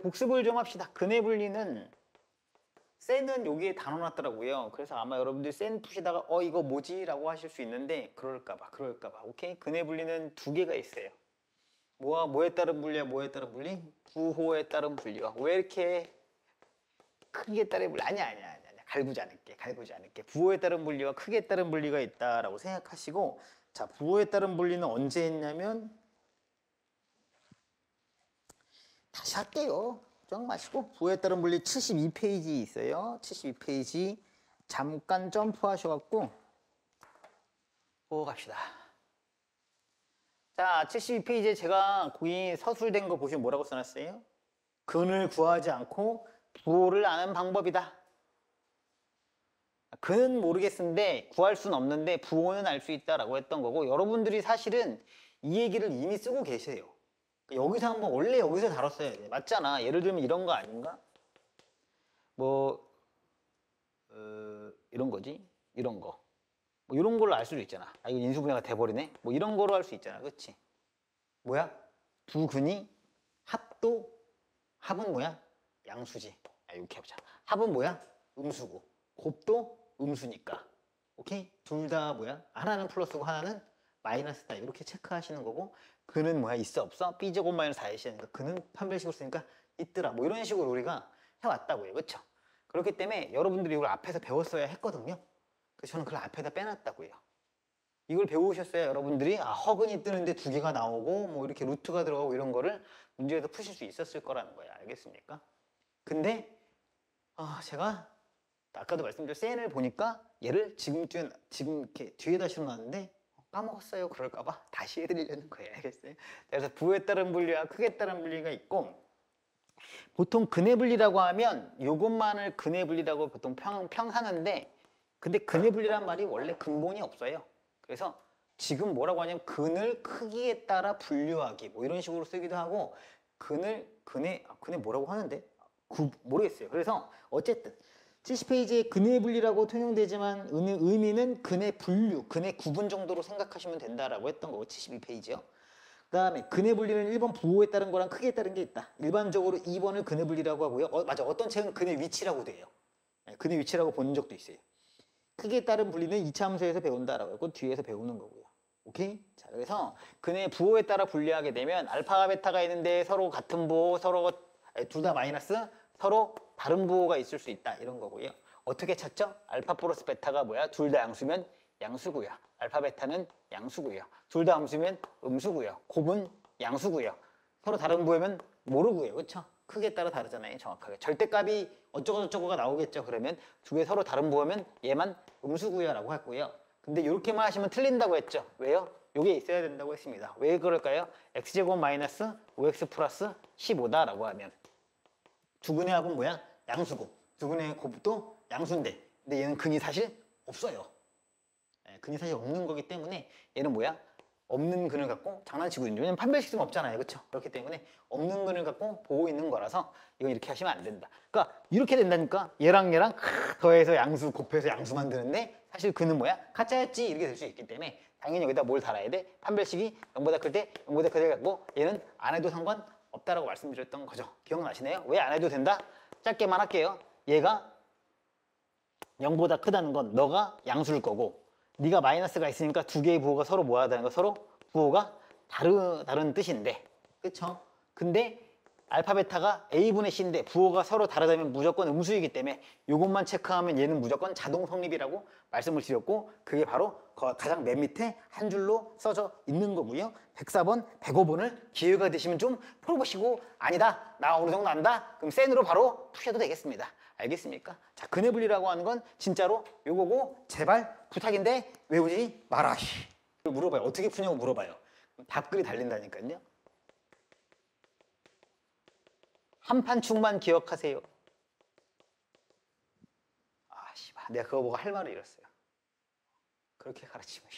복습을 좀 합시다. 근해 분리는 센은 여기에 다 넣어놨더라고요. 그래서 아마 여러분들 센 푸시다가 이거 뭐지? 라고 하실 수 있는데 그럴까봐. 오케이? 근해 분리는 두 개가 있어요. 뭐에 따른 분리야? 뭐에 따른 분리? 부호에 따른 분리와. 왜 이렇게 크기에 따른 분리? 아니야. 갈구지 않을게. 부호에 따른 분리와 크기에 따른 분리가 있다라고 생각하시고, 자, 부호에 따른 분리는 언제 했냐면, 다시 할게요. 걱정 마시고. 부호에 따른 분리 72페이지 있어요. 72페이지. 잠깐 점프하셔갖고, 갑시다. 자, 72페이지에 제가 거기 서술된 거 보시면 뭐라고 써놨어요? 근을 구하지 않고 부호를 아는 방법이다. 근은 모르겠는데 구할 수는 없는데 부호는 알 수 있다라고 했던 거고, 여러분들이 사실은 이 얘기를 이미 쓰고 계세요. 여기서 한번 원래 여기서 다뤘어야 돼. 맞잖아. 예를 들면 이런 거 아닌가? 이런 거지? 이런 거. 이런 걸로 알 수도 있잖아. 이거 인수분해가 돼버리네? 이런 거로 할 수 있잖아. 그치? 뭐야? 두 근이 합은 뭐야? 양수지. 이렇게 해보자. 합은 뭐야? 음수고. 곱도 음수니까. 오케이? 둘 다 뭐야? 하나는 플러스고 하나는 마이너스다. 이렇게 체크하시는 거고, 근은 뭐야? 있어? 없어? B제곱 마이너스 4C니까 근은 판별식으로 쓰니까 있더라. 이런 식으로 우리가 해왔다고요. 그쵸? 그렇기 때문에 여러분들이 이걸 앞에서 배웠어야 했거든요. 그래서 저는 그걸 앞에다 빼놨다고요. 이걸 배우셨어야 여러분들이 허근이 뜨는데 두 개가 나오고 이렇게 루트가 들어가고 이런 거를 문제에서 푸실 수 있었을 거라는 거예요. 알겠습니까? 근데 제가 아까도 말씀드린 센을 보니까 얘를 지금 이렇게 뒤에다 실어놨는데 까먹었어요. 그럴까봐 다시 해드리려는 거예요. 알겠어요? 그래서 부호에 따른 분리와 크기에 따른 분리가 있고, 보통 근해 분리라고 하면 요것만을 근해 분리라고 보통 평하는데, 근데 근해 분리란 말이 원래 근본이 없어요. 그래서 지금 뭐라고 하냐면 근을 크기에 따라 분류하기 이런 식으로 쓰기도 하고, 근해 뭐라고 하는데 모르겠어요. 그래서 어쨌든 70페이지에 근해 분리라고 통용되지만 의미는 근해 분류, 근해 구분 정도로 생각하시면 된다라고 했던 거고, 72페이지요. 그 다음에 근해 분리는 1번 부호에 따른 거랑 크기에 따른 게 있다. 일반적으로 2번을 근해 분리라고 하고요. 맞아. 어떤 책은 근해 위치라고도 해요. 근해 위치라고 본 적도 있어요. 크기에 따른 분리는 2차 함수에서 배운다라고 했고, 뒤에서 배우는 거고요. 오케이? 자, 그래서 근해 부호에 따라 분리하게 되면 알파가 베타가 있는데 서로 같은 부호, 둘 다 마이너스, 서로 다른 부호가 있을 수 있다. 이런 거고요. 어떻게 찾죠? 알파 플러스 베타가 뭐야? 둘 다 양수면 양수고요. 알파 베타는 양수고요. 둘 다 함수면 음수고요. 곱은 양수고요. 서로 다른 부호면 모르고요. 그렇죠? 크기에 따라 다르잖아요. 정확하게. 절대값이 어쩌고저쩌고가 나오겠죠. 그러면 두 개 서로 다른 부호면 얘만 음수고요 라고 했고요. 근데 이렇게만 하시면 틀린다고 했죠. 왜요? 요게 있어야 된다고 했습니다. 왜 그럴까요? x제곱 마이너스 5x 플러스 15다 라고 하면 두근의 합은 뭐야? 양수고, 두근의 곱도 양수인데, 근데 얘는 근이 사실 없어요. 근이 사실 없는 거기 때문에 얘는 뭐야? 없는 근을 갖고 장난치고 있는, 왜냐면 판별식 쓰면 없잖아요. 그렇죠? 그렇기 때문에 없는 근을 갖고 보고 있는 거라서 이건 이렇게 하시면 안 된다. 그러니까 이렇게 된다니까 얘랑 더해서 양수 곱해서 양수 만드는데 사실 근은 뭐야? 가짜였지. 이렇게 될 수 있기 때문에 당연히 여기다 뭘 달아야 돼? 판별식이 0보다 클 때 0보다 크게 갖고 얘는 안 해도 상관없다라고 말씀드렸던 거죠. 기억나시나요? 왜 안 해도 된다? 짧게만 할게요. 얘가 0보다 크다는 건 너가 양수일 거고, 네가 마이너스가 있으니까 두 개의 부호가 서로 뭐하다는 거, 서로 부호가 다른 뜻인데, 그쵸? 근데 알파 베타가 A분의 C인데 부호가 서로 다르다면 무조건 음수이기 때문에 이것만 체크하면 얘는 무조건 자동 성립이라고 말씀을 드렸고, 그게 바로 가장 맨 밑에 한 줄로 써져 있는 거고요. 104번, 105번을 기회가 되시면 좀 풀어보시고, 아니다, 나 어느 정도 안다? 그럼 센으로 바로 푸셔도 되겠습니다. 알겠습니까? 자, 근해 분리라고 하는 건 진짜로 요거고, 제발 부탁인데 외우지 마라. 물어봐요. 어떻게 푸냐고 물어봐요. 답글이 달린다니까요. 한판축만 기억하세요. 씨발, 내가 그거 보고 할 말을 잃었어요. 그렇게 가르치면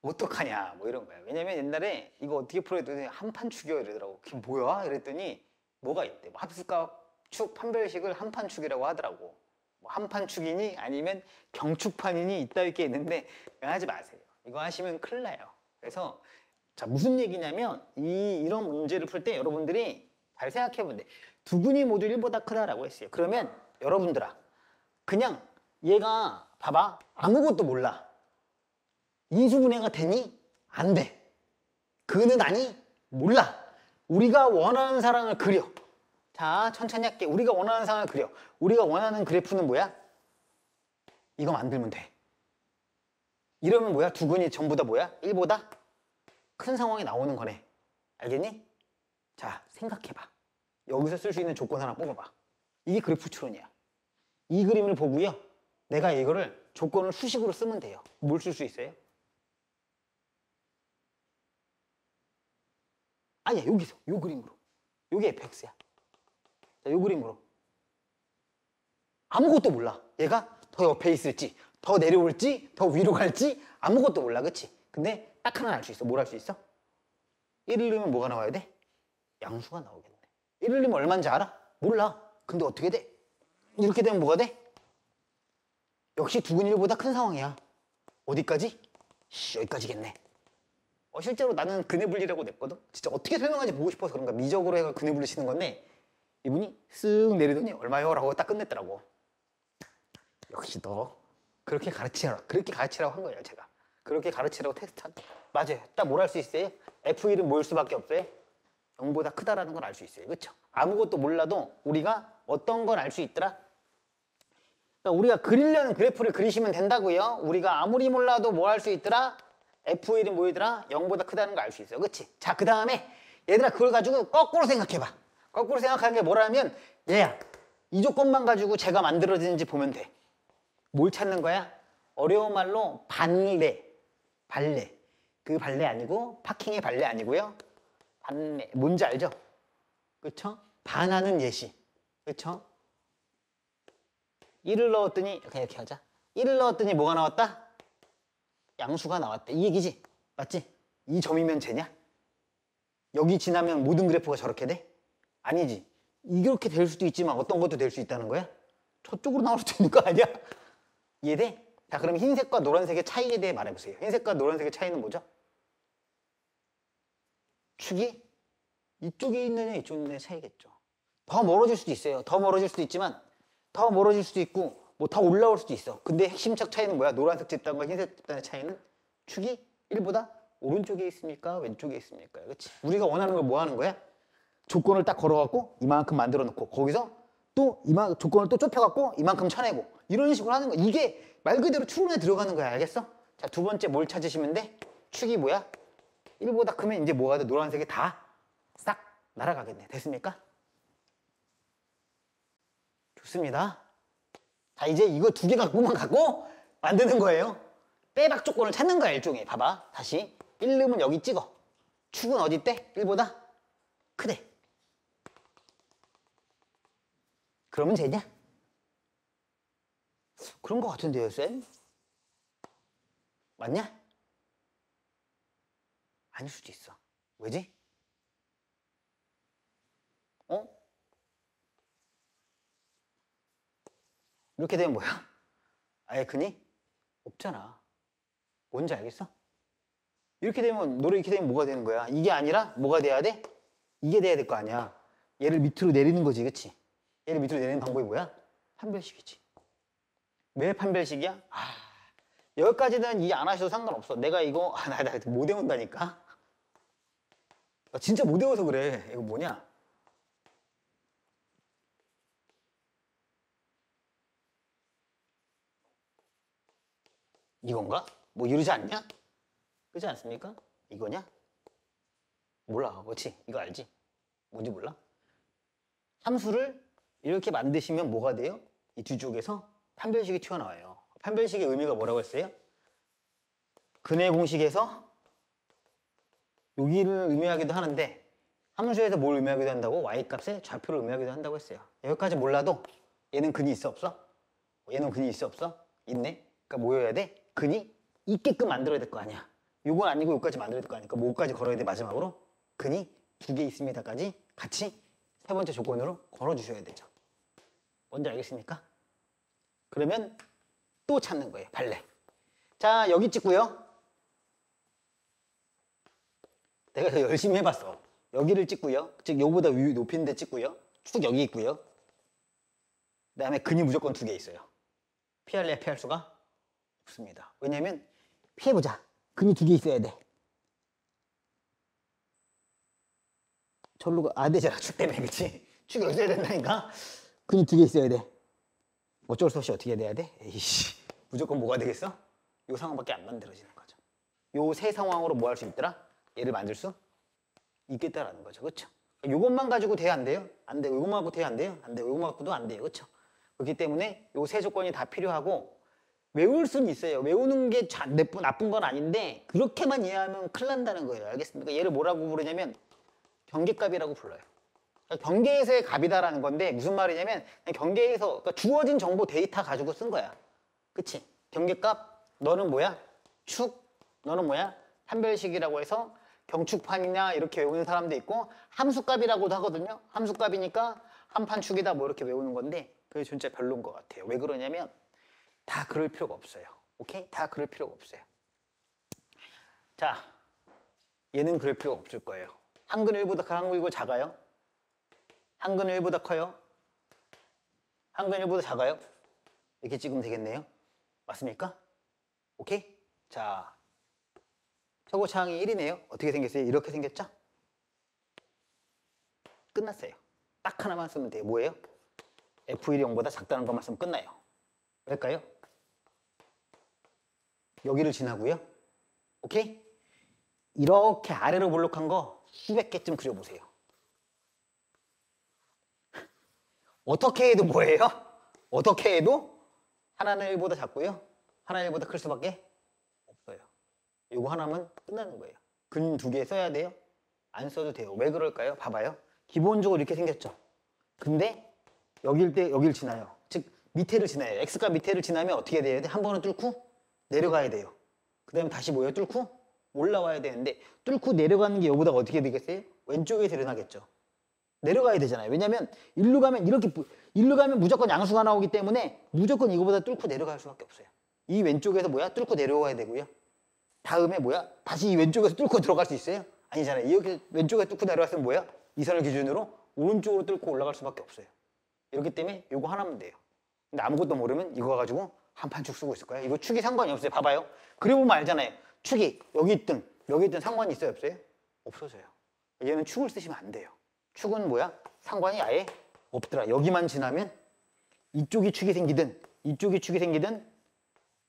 어떡하냐 이런 거야. 왜냐면 옛날에 이거 어떻게 풀어야 했더니 한판축이요 이러더라고. 그게 뭐야? 이랬더니 뭐가 있대. 합수값 축 판별식을 한판축이라고 하더라고. 한판축이니 아니면 경축판이니 이따위 게 있는데 그냥 하지 마세요. 이거 하시면 큰일 나요. 그래서 자, 무슨 얘기냐면 이런 문제를 풀 때 여러분들이 잘 생각해보면 돼. 두 근이 모두 1보다 크다라고 했어요. 그러면 여러분들아, 그냥 얘가 봐봐, 아무것도 몰라. 인수분해가 되니? 안 돼. 근은 아니? 몰라. 우리가 원하는 사랑을 그려. 자, 천천히 할게. 우리가 원하는 상황을 그려. 우리가 원하는 그래프는 뭐야? 이거 만들면 돼. 이러면 뭐야? 두 근이 전부 다 뭐야? 1보다 큰 상황이 나오는 거네. 알겠니? 자, 생각해봐. 여기서 쓸 수 있는 조건 하나 뽑아봐. 이게 그래프 추론이야. 이 그림을 보고요. 내가 이거를 조건을 수식으로 쓰면 돼요. 뭘 쓸 수 있어요? 아니야, 여기서. 요 그림으로. 요게 fx야. 자, 요 그림으로. 아무것도 몰라. 얘가 더 옆에 있을지, 더 내려올지, 더 위로 갈지 아무것도 몰라. 그치? 근데 딱 하나 알 수 있어. 뭘 알 수 있어? 1을 넣으면 뭐가 나와야 돼? 양수가 나오겠네. 1을 넣으면 얼마인지 알아? 몰라. 근데 어떻게 돼? 이렇게 되면 뭐가 돼? 역시 두 근이 1보다 큰 상황이야. 어디까지? 여기까지겠네. 실제로 나는 근해 분리라고 냈거든. 진짜 어떻게 설명하는지 보고 싶어서 그런가. 미적으로 해서 근해 분리 치는 건데 이분이 쓱 내리더니 얼마요? 라고 딱 끝냈더라고. 역시 너 그렇게 가르치라고 한 거예요. 제가 그렇게 가르치라고 테스트한. 맞아요. 딱 뭘 할 수 있어요? F1은 뭐일 수밖에 없어요? 0보다 크다라는 걸 알 수 있어요. 그렇죠? 아무것도 몰라도 우리가 어떤 걸 알 수 있더라? 그러니까 우리가 그리려는 그래프를 그리시면 된다고요. 우리가 아무리 몰라도 뭐 할 수 있더라? F1이 뭐이더라? 0보다 크다는 걸 알 수 있어요. 그치? 자, 그 다음에 얘들아 그걸 가지고 거꾸로 생각해봐. 거꾸로 생각하는 게 뭐라면 얘야, 이 조건만 가지고 제가 만들어지는지 보면 돼. 뭘 찾는 거야? 어려운 말로 발레. 그 발레 아니고 파킹의 발레 아니고요. 발레. 뭔지 알죠? 그쵸? 반하는 예시. 그쵸? 1을 넣었더니 이렇게 하자. 1을 넣었더니 뭐가 나왔다? 양수가 나왔대. 이 얘기지? 맞지? 이 점이면 쟤냐? 여기 지나면 모든 그래프가 저렇게 돼? 아니지. 이렇게 될 수도 있지만 어떤 것도 될 수 있다는 거야? 저쪽으로 나올 수도 있는 거 아니야? 이해돼? 자, 그럼 흰색과 노란색의 차이에 대해 말해보세요. 흰색과 노란색의 차이는 뭐죠? 축이 이쪽에 있느냐 이쪽에 있느냐 차이겠죠. 더 멀어질 수도 있어요. 더 멀어질 수도 있지만 더 멀어질 수도 있고 뭐 더 올라올 수도 있어. 근데 핵심적 차이는 뭐야? 노란색 집단과 흰색 집단의 차이는 축이 1보다 오른쪽에 있습니까? 왼쪽에 있습니까? 그렇지? 우리가 원하는 걸 뭐 하는 거야? 조건을 딱 걸어갖고 이만큼 만들어 놓고 거기서 또 조건을 또 좁혀갖고 이만큼 쳐내고 이런 식으로 하는 거. 이게 말 그대로 추론에 들어가는 거야. 알겠어? 자, 두 번째 뭘 찾으시면 돼? 축이 뭐야? 1보다 크면 이제 뭐가 돼? 노란색이 다 싹 날아가겠네. 됐습니까? 좋습니다. 자, 이제 이거 두 개 갖고만 갖고 만드는 거예요. 빼박 조건을 찾는 거야. 일종의. 봐봐. 다시 1 넣으면 여기 찍어. 축은 어디 있대? 1보다 크대. 그러면 되냐? 그런 거 같은데요, 쌤? 맞냐? 아닐 수도 있어. 왜지? 이렇게 되면 뭐야? 아예 근이 없잖아. 뭔지 알겠어? 이렇게 되면 뭐가 되는 거야? 이게 아니라 뭐가 돼야 돼? 이게 돼야 될 거 아니야. 얘를 밑으로 내리는 거지, 그치? 얘를 밑으로 내리는 방법이 뭐야? 판별식이지. 왜 판별식이야? 여기까지는 이해 안 하셔도 상관없어. 내가 이거 나 못 외운다니까. 나 진짜 못 외워서 그래. 이거 뭐냐? 이건가? 뭐 이러지 않냐? 그렇지 않습니까? 이거냐? 몰라. 그렇지? 이거 알지? 뭔지 몰라? 함수를 이렇게 만드시면 뭐가 돼요? 이 뒤쪽에서 판별식이 튀어나와요. 판별식의 의미가 뭐라고 했어요? 근해 공식에서 여기를 의미하기도 하는데 함수에서 뭘 의미하기도 한다고? y값의 좌표를 의미하기도 한다고 했어요. 여기까지 몰라도 얘는 근이 있어 없어? 얘는 근이 있어 없어? 있네. 그러니까 뭐 해야 돼? 근이 있게끔 만들어야 될 거 아니야. 요건 아니고 요까지 만들어야 될 거 아니까 뭐까지 걸어야 돼? 마지막으로 근이 2개 있습니다까지 같이 세 번째 조건으로 걸어주셔야 되죠. 뭔지 알겠습니까? 그러면 또 찾는 거예요. 발레. 자, 여기 찍고요. 내가 더 열심히 해봤어. 여기를 찍고요. 즉 요보다 높이인데 찍고요. 축 여기 있고요. 그 다음에 근이 무조건 2개 있어요. 피할래 피할 수가 없습니다. 왜냐면 피해보자. 근이 2개 있어야 돼. 절로 안 되잖아. 축 때문에. 그치? 축이 어디 있어야 된다니까. 근이 2개 있어야 돼. 어쩔 수 없이 어떻게 돼야 돼? 에이씨, 무조건 뭐가 되겠어? 요 상황밖에 안 만들어지는 거죠. 요 세 상황으로 뭐 할 수 있더라? 얘를 만들 수 있겠다라는 거죠. 그렇죠? 요것만 가지고 돼야 안 돼요? 안 돼요. 요것만 갖고 돼야 안 돼요? 안 돼요. 요것만 갖고도 안 돼요. 그렇죠? 그렇기 때문에 요 세 조건이 다 필요하고 외울 수는 있어요. 외우는 게 나쁜 건 아닌데 그렇게만 이해하면 큰일 난다는 거예요. 알겠습니까? 얘를 뭐라고 부르냐면 경계값이라고 불러요. 그러니까 경계에서의 값이다라는 건데 무슨 말이냐면 경계에서 그러니까 주어진 정보 데이터 가지고 쓴 거야. 그치? 경계값 너는 뭐야? 축 너는 뭐야? 판별식이라고 해서 경축판이냐 이렇게 외우는 사람도 있고 함수값이라고도 하거든요. 함수값이니까 한판축이다 뭐 이렇게 외우는 건데 그게 진짜 별로인 것 같아요. 왜 그러냐면 다 그럴 필요가 없어요. 오케이? 다 그럴 필요가 없어요. 자, 얘는 그럴 필요가 없을 거예요. 한근 1보다 큰 한근 1보다 작아요? 한근 1보다 커요? 한근 1보다 작아요? 이렇게 찍으면 되겠네요. 맞습니까? 오케이? 자, 최고차항이 1이네요. 어떻게 생겼어요? 이렇게 생겼죠? 끝났어요. 딱 하나만 쓰면 돼요. 뭐예요? F1이 0보다 작다는 것만 쓰면 끝나요. 왜일까요? 여기를 지나고요. 오케이? 이렇게 아래로 볼록한 거 수백 개쯤 그려보세요. 어떻게 해도 뭐예요? 어떻게 해도 하나는 1보다 작고요. 하나는 1보다 클 수밖에 없어요. 이거 하나면 끝나는 거예요. 근 2개 써야 돼요? 안 써도 돼요. 왜 그럴까요? 봐봐요. 기본적으로 이렇게 생겼죠. 근데 여길 때 여길 지나요. 즉 밑에를 지나요. x가 밑에를 지나면 어떻게 돼야 돼? 한 번은 뚫고 내려가야 돼요. 그 다음에 다시 뭐예요? 뚫고 올라와야 되는데 뚫고 내려가는 게 여기보다 어떻게 되겠어요? 왼쪽에서 일어나겠죠. 내려가야 되잖아요. 왜냐면 일로 가면 일로 가면 무조건 양수가 나오기 때문에 무조건 이거보다 뚫고 내려갈 수밖에 없어요. 이 왼쪽에서 뭐야? 뚫고 내려와야 되고요. 다음에 뭐야? 다시 이 왼쪽에서 뚫고 들어갈 수 있어요? 아니잖아요. 이렇게 왼쪽에 뚫고 내려갔으면 뭐야? 이 선을 기준으로 오른쪽으로 뚫고 올라갈 수밖에 없어요. 이렇기 때문에 이거 하나면 돼요. 근데 아무것도 모르면 이거 가지고 한 판 축 쓰고 있을 거예요. 이거 축이 상관이 없어요. 봐봐요. 그려보면 알잖아요. 축이 여기 있든 상관이 있어요? 없어요? 없어져요. 얘는 축을 쓰시면 안 돼요. 축은 뭐야? 상관이 아예 없더라. 여기만 지나면 이쪽이 축이 생기든 이쪽이 축이 생기든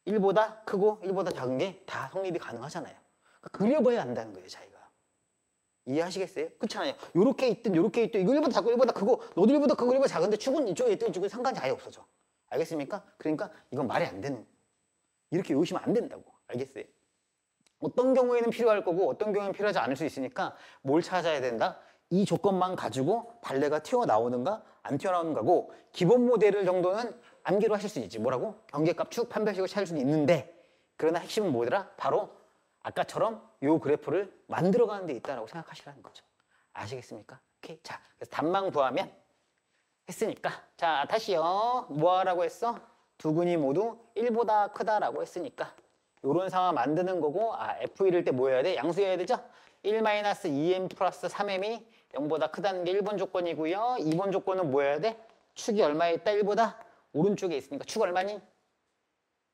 1보다 크고 1보다 작은 게 다 성립이 가능하잖아요. 그려봐야 안다는 거예요, 자기가. 이해하시겠어요? 그렇잖아요. 요렇게 있든 요렇게 있든 이거 1보다 작고 1보다 크고 너도 1보다 크고 1보다 작은데 축은 이쪽에 있든 이쪽에 상관이 아예 없어져. 알겠습니까? 그러니까 이건 말이 안 되는, 이렇게 외우시면 안 된다고. 알겠어요? 어떤 경우에는 필요할 거고 어떤 경우에는 필요하지 않을 수 있으니까 뭘 찾아야 된다? 이 조건만 가지고 발레가 튀어나오는가 안 튀어나오는가고 기본 모델을 정도는 암기로 하실 수 있지. 뭐라고? 경계값 축 판별식을 찾을 수는 있는데 그러나 핵심은 뭐더라? 바로 아까처럼 요 그래프를 만들어가는 데 있다라고 생각하시라는 거죠. 아시겠습니까? 오케이. 자, 그래서 답만 구하면 했으니까 자 다시요. 뭐 하라고 했어? 두 근이 모두 1보다 크다라고 했으니까 요런 상황 만드는 거고 F1일 때 뭐 해야 돼? 양수해야 되죠? 1-2m 플러스 3m이 0보다 크다는 게 1번 조건이고요. 2번 조건은 뭐 해야 돼? 축이 얼마에 있다? 1보다 오른쪽에 있으니까 축 얼마니?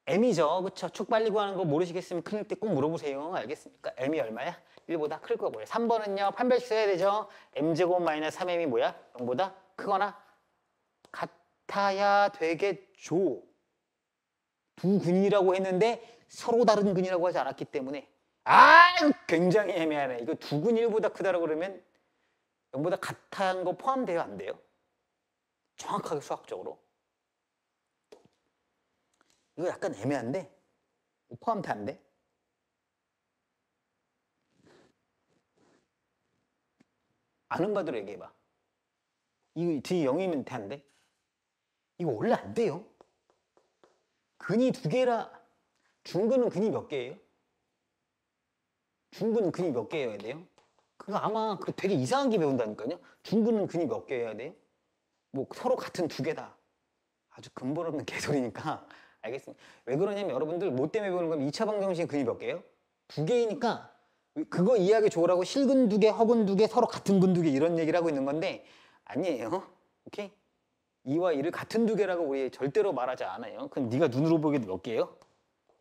m이죠. 그쵸? 축 빨리 구하는 거 모르시겠으면 큰일 때 꼭 물어보세요. 알겠습니까? m이 얼마야? 1보다 클 거고요. 3번은요. 판별식 써야 되죠. m제곱 마이너스 3m이 뭐야? 0보다 크거나 같아야 되겠죠. 두 근이라고 했는데 서로 다른 근이라고 하지 않았기 때문에 이거 굉장히 애매하네. 이거 두 근이 1보다 크다라고 그러면 0보다 같은 거 포함돼요? 안 돼요? 정확하게 수학적으로. 이거 약간 애매한데 포함돼 안 돼? 아는 바대로 얘기해봐. 이거 뒤에 0이면 돼 안 돼? 이거 원래 안 돼요. 근이 2개라 중근은 근이 몇 개예요? 중근은 근이 몇 개여야 돼요? 그거 아마 되게 이상하게 배운다니까요. 중근은 근이 몇 개여야 돼요? 뭐 서로 같은 2개다. 아주 근본 없는 개소리니까 알겠습니다. 왜 그러냐면 여러분들 뭐 때문에 배우는 거면 2차 방정식의 근이 몇 개예요? 2개이니까 그거 이해하기 좋으라고 실근두개, 허근두개, 서로 같은 근두개 이런 얘기를 하고 있는 건데 아니에요. 오케이? 2와 2를 같은 두 개라고 우리 절대로 말하지 않아요. 그럼 네가 눈으로 보기에도 몇 개예요?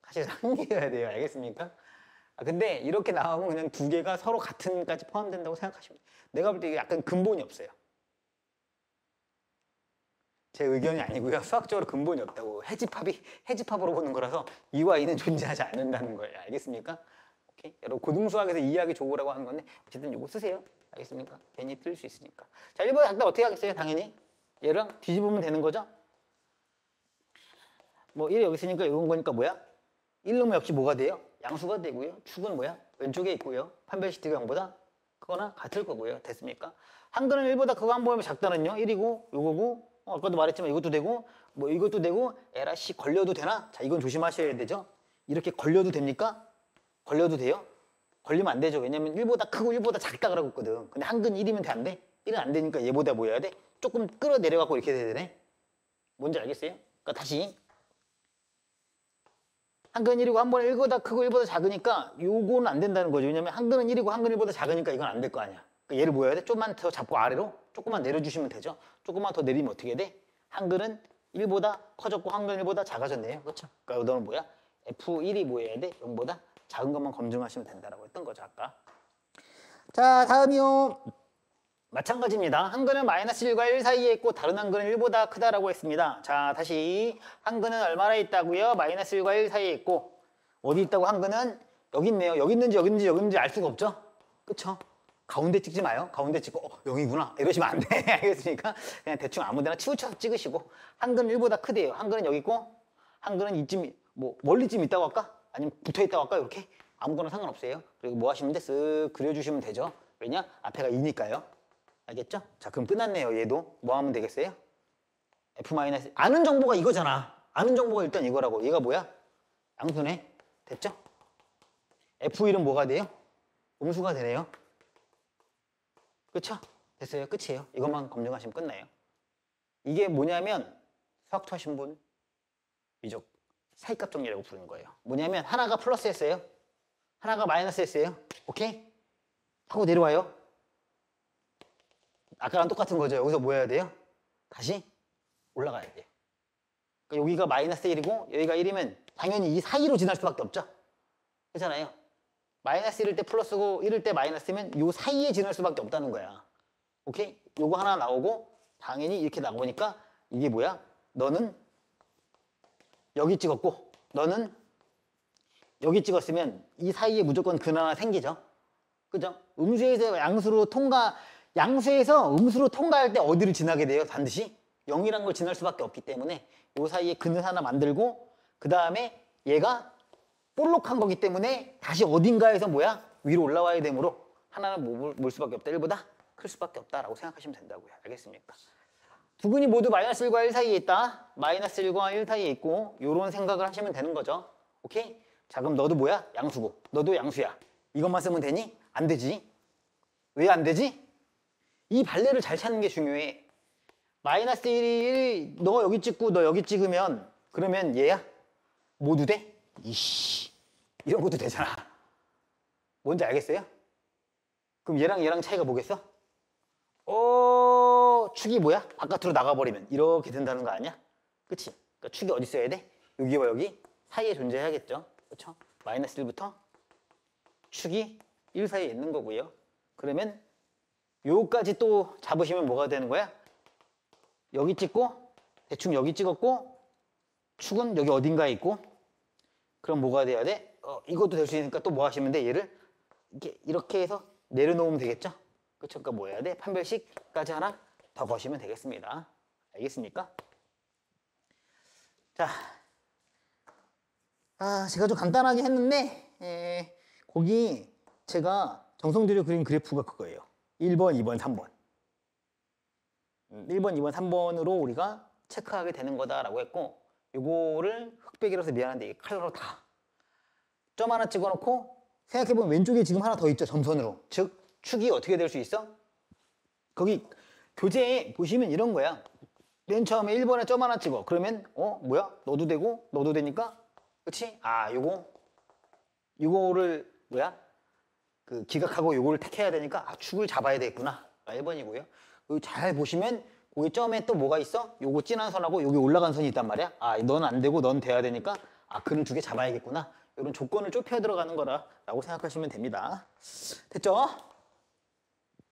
사실 한 개여야 돼요. 알겠습니까? 근데 이렇게 나오면 그냥 두 개가 서로 같은까지 포함된다고 생각하시면 돼요. 내가 볼 때 이게 약간 근본이 없어요. 제 의견이 아니고요. 수학적으로 근본이 없다고. 해집합으로 보는 거라서 2와 2는 존재하지 않는다는 거예요. 알겠습니까? 오케이? 여러분 고등수학에서 이해하기 좋으라고 하는 건데 어쨌든 이거 쓰세요. 알겠습니까? 괜히 틀릴 수 있으니까. 자, 1번 작다 어떻게 하겠어요? 당연히 얘랑 뒤집으면 되는 거죠? 뭐 1이 여기 있으니까 이런 거니까 뭐야? 1 넣으면 역시 뭐가 돼요? 양수가 되고요. 축은 뭐야? 왼쪽에 있고요. 판별시티가 0보다 크거나 같을 거고요. 됐습니까? 한글은 1보다 크고 한 번에 작다는요. 1이고 요거고 아까도 말했지만 이것도 되고 뭐 이것도 되고 에라 씨 걸려도 되나? 자, 이건 조심하셔야 되죠. 이렇게 걸려도 됩니까? 걸려도 돼요? 걸리면 안 되죠. 왜냐면 1보다 크고 1보다 작다 그러고 있거든. 근데 한근 1이면 돼? 안 돼? 1은 안 되니까 얘보다 뭐 해야 돼? 조금 끌어내려갖고 이렇게 돼야 되네. 뭔지 알겠어요? 그러니까 다시 한근 1이고 한 번에 1보다 크고 1보다 작으니까 요거는 안 된다는 거죠. 왜냐면 한근은 1이고 한근 1보다 작으니까 이건 안 될 거 아니야. 그러니까 얘를 뭐 해야 돼? 좀만 더 잡고 아래로 조금만 내려주시면 되죠. 조금만 더 내리면 어떻게 돼? 한글은 1보다 커졌고 한글은 1보다 작아졌네요. 그렇죠? 그러니까 너는 뭐야? F1이 뭐 해야 돼? 0보다 작은 것만 검증하시면 된다라고 했던 거죠, 아까. 자, 다음이요. 마찬가지입니다. 한글은 마이너스 1과 1 사이에 있고 다른 한글은 1보다 크다라고 했습니다. 자, 다시 한글은 얼마나 있다고요? 마이너스 1과 1 사이에 있고 어디 있다고 한글은 여기 있네요. 여기 있는지 여기 있는지 여기 있는지 알 수가 없죠? 그쵸? 가운데 찍지 마요. 가운데 찍고 0이구나 이러시면 안 돼. 알겠습니까? 그냥 대충 아무 데나 치우쳐서 찍으시고 한글은 1보다 크대요. 한글은 여기 있고 한글은 이쯤 뭐 멀리쯤 있다고 할까? 아니면 붙어 있다고 할까? 이렇게 아무거나 상관없어요. 그리고 뭐 하시면 돼? 쓱 그려주시면 되죠. 왜냐? 앞에가 2니까요. 알겠죠? 자, 그럼 끝났네요. 얘도 뭐 하면 되겠어요? F- 아는 정보가 이거잖아. 아는 정보가 일단 이거라고. 얘가 뭐야? 양수네. 됐죠? F1은 뭐가 돼요? 음수가 되네요. 그쵸? 됐어요. 끝이에요. 이것만 검증하시면 끝나요. 이게 뭐냐면 수학투 하신 분 미적 사이값 정리라고 부르는 거예요. 뭐냐면 하나가 플러스 했어요. 하나가 마이너스 했어요. 오케이? 하고 내려와요. 아까랑 똑같은 거죠. 여기서 뭐 해야 돼요? 다시 올라가야 돼요. 그러니까 여기가 마이너스 1이고 여기가 1이면 당연히 이 사이로 지날 수밖에 없죠. 그렇잖아요. 마이너스 1일 때 플러스고 1일 때 마이너스면 요 사이에 지날 수밖에 없다는 거야. 오케이? 요거 하나 나오고 당연히 이렇게 나오니까 이게 뭐야? 너는 여기 찍었고 너는 여기 찍었으면 이 사이에 무조건 근 하나 생기죠. 그죠? 음수에서 양수에서 음수로 통과할 때 어디를 지나게 돼요? 반드시 0이란 걸 지날 수밖에 없기 때문에 요 사이에 근을 하나 만들고 그 다음에 얘가 볼록한 거기 때문에 다시 어딘가에서 뭐야? 위로 올라와야 되므로 하나는 뭘 수밖에 없다. 1보다 클 수밖에 없다라고 생각하시면 된다고요. 알겠습니까? 두 근이 모두 마이너스 1과 1 사이에 있다. 마이너스 1과 1 사이에 있고 요런 생각을 하시면 되는 거죠. 오케이? 자, 그럼 너도 뭐야? 양수고 너도 양수야. 이것만 쓰면 되니? 안 되지. 왜 안 되지? 이 발레를 잘 찾는 게 중요해. 마이너스 1이 1, 너 여기 찍고 너 여기 찍으면 그러면 얘야? 모두 돼? 이씨 이런 것도 되잖아. 뭔지 알겠어요? 그럼 얘랑 차이가 뭐겠어? 축이 뭐야? 바깥으로 나가버리면 이렇게 된다는 거 아니야? 그치? 그러니까 축이 어디 있어야 돼? 여기와 여기 사이에 존재해야겠죠. 그쵸? 마이너스 1부터 축이 1 사이에 있는 거고요. 그러면 요까지 또 잡으시면 뭐가 되는 거야? 여기 찍고 대충 여기 찍었고 축은 여기 어딘가에 있고 그럼 뭐가 돼야 돼? 이것도 될 수 있으니까 또 뭐 하시면 돼? 얘를 이렇게 해서 내려놓으면 되겠죠? 그쵸? 그러니까 뭐 해야 돼? 판별식까지 하나 더 거시면 되겠습니다. 알겠습니까? 자, 제가 좀 간단하게 했는데 거기 제가 정성 들여 그린 그래프가 그거예요. 1번, 2번, 3번. 1번, 2번, 3번으로 우리가 체크하게 되는 거다라고 했고 요거를 흑백이라서 미안한데 이게 칼로 다 점 하나 찍어놓고 생각해보면 왼쪽에 지금 하나 더 있죠. 점선으로. 즉 축이 어떻게 될 수 있어? 거기 교재에 보시면 이런 거야. 맨 처음에 1번에 점 하나 찍어. 그러면 뭐야? 너도 되고 너도 되니까 그치? 요거를 뭐야? 그 기각하고 요거를 택해야 되니까 아, 축을 잡아야 되겠구나. 1번이고요. 잘 보시면 거기 점에 또 뭐가 있어? 요거 진한 선하고 여기 올라간 선이 있단 말이야. 아, 넌 안 되고 넌 돼야 되니까 아, 그는 두 개 잡아야겠구나. 이런 조건을 좁혀 들어가는 거라고 생각하시면 됩니다. 됐죠?